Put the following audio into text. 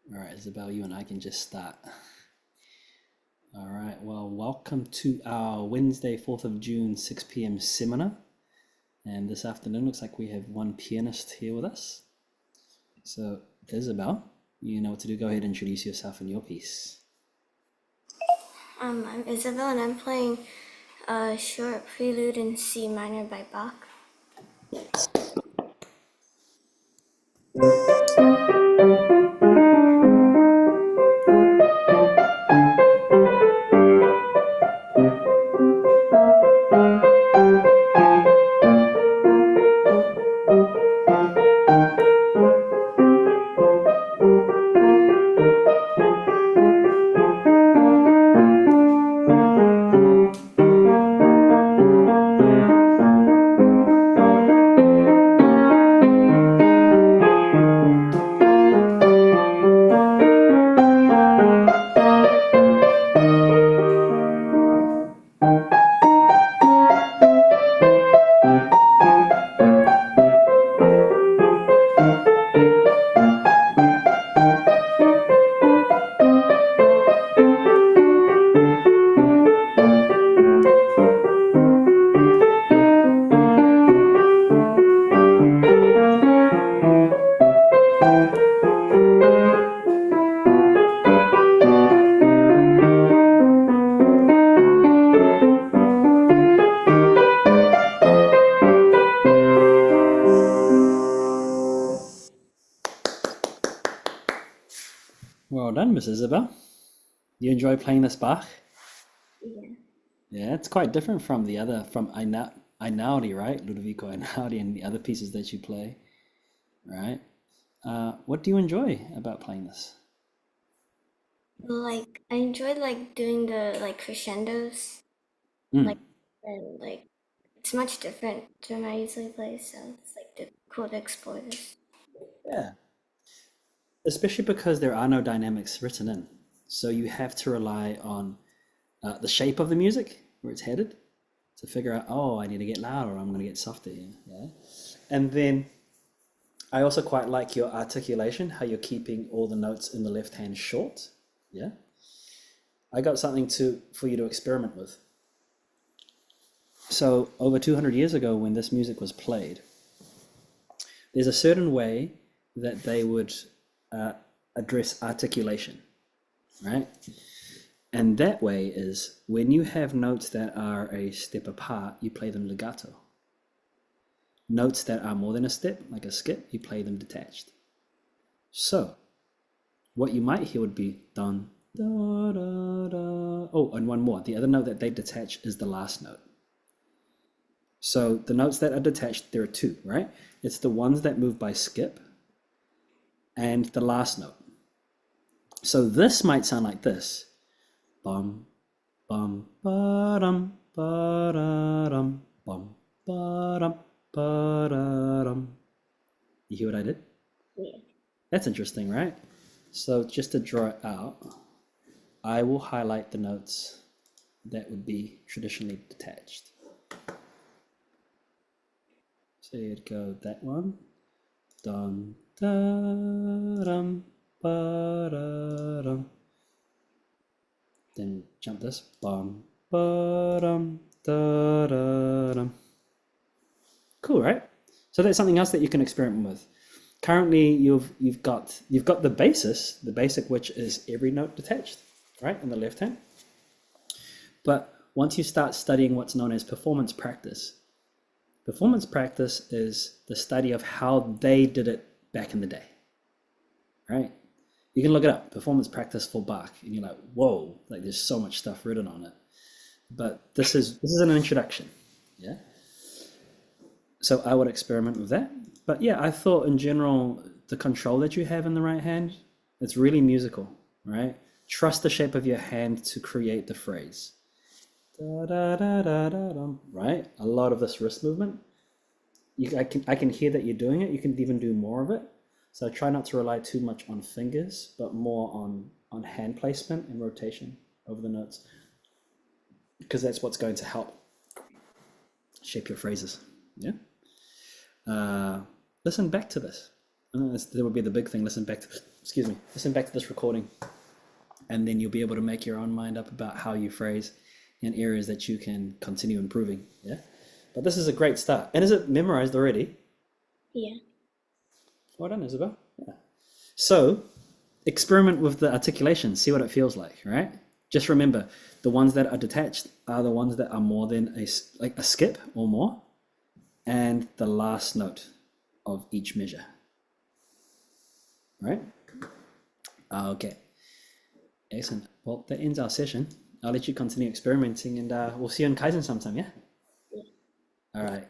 All right, Isabel, you and I can just start. All right, well, welcome to our Wednesday, 4th of June, 6 p.m. seminar. And this afternoon looks like we have one pianist here with us. So, Isabel, you know what to do. Go ahead and introduce yourself and your piece. I'm Isabel and I'm playing a short prelude in C minor by Bach. Well done, Miss Isabel. You enjoy playing this Bach? Yeah. Yeah, it's quite different from the other, from Einaudi, right? Ludovico Einaudi and the other pieces that you play, right? What do you enjoy about playing this? I enjoyed doing the crescendos, like Mm, and it's much different than I usually play, so it's cool to explore this. yeah, especially because there are no dynamics written in. So you have to rely on the shape of the music, where it's headed, to figure out, oh, I need to get louder, or I'm going to get softer here. Yeah. And then I also quite like your articulation, how you're keeping all the notes in the left hand short. Yeah. I got something for you to experiment with. So over 200 years ago, when this music was played, there's a certain way that they would uh, address articulation, right? And that way is when you have notes that are a step apart, you play them legato. Notes that are more than a step, like a skip, you play them detached. So what you might hear would be dun, da, da, da. Oh, and one more. The other note that they detach is the last note. So the notes that are detached, there are two, right? It's the ones that move by skip and the last note. So this might sound like this. Bum, bum, ba-dum, ba-da-dum, bum, ba-dum, ba-da-dum. You hear what I did? Yeah. That's interesting, right? So just to draw it out, I will highlight the notes that would be traditionally detached. So you'd go that one, dum, da, dum, ba, da, dum. Then jump this, bum, ba, dum, da, da, dum. Cool, right? So that's something else that you can experiment with. Currently, you've got the basis, the basic, which is every note detached, right, in the left hand. But once you start studying what's known as performance practice is the study of how they did it back in the day, right? You can look it up, performance practice for Bach, and you're like, whoa, like there's so much stuff written on it. But this is an introduction, yeah. So I would experiment with that. But yeah, I thought in general, the control that you have in the right hand, it's really musical, right? Trust the shape of your hand to create the phrase. Da, da, da, da, da, dum, right? A lot of this wrist movement. I can hear that you're doing it. You can even do more of it. So try not to rely too much on fingers, but more on hand placement and rotation over the notes, because that's what's going to help shape your phrases. Yeah. Uh, Listen back to this. That would be the big thing. Listen back to this recording, and then you'll be able to make your own mind up about how you phrase and areas that you can continue improving. Yeah. But this is a great start. And is it memorized already? Yeah. Well done, Isabel. Yeah. So experiment with the articulation, see what it feels like, right? Just remember, the ones that are detached are the ones that are more than a skip or more, and the last note of each measure, right? Okay, excellent. Well, that ends our session. I'll let you continue experimenting, and we'll see you in Kaizen sometime, yeah? All right.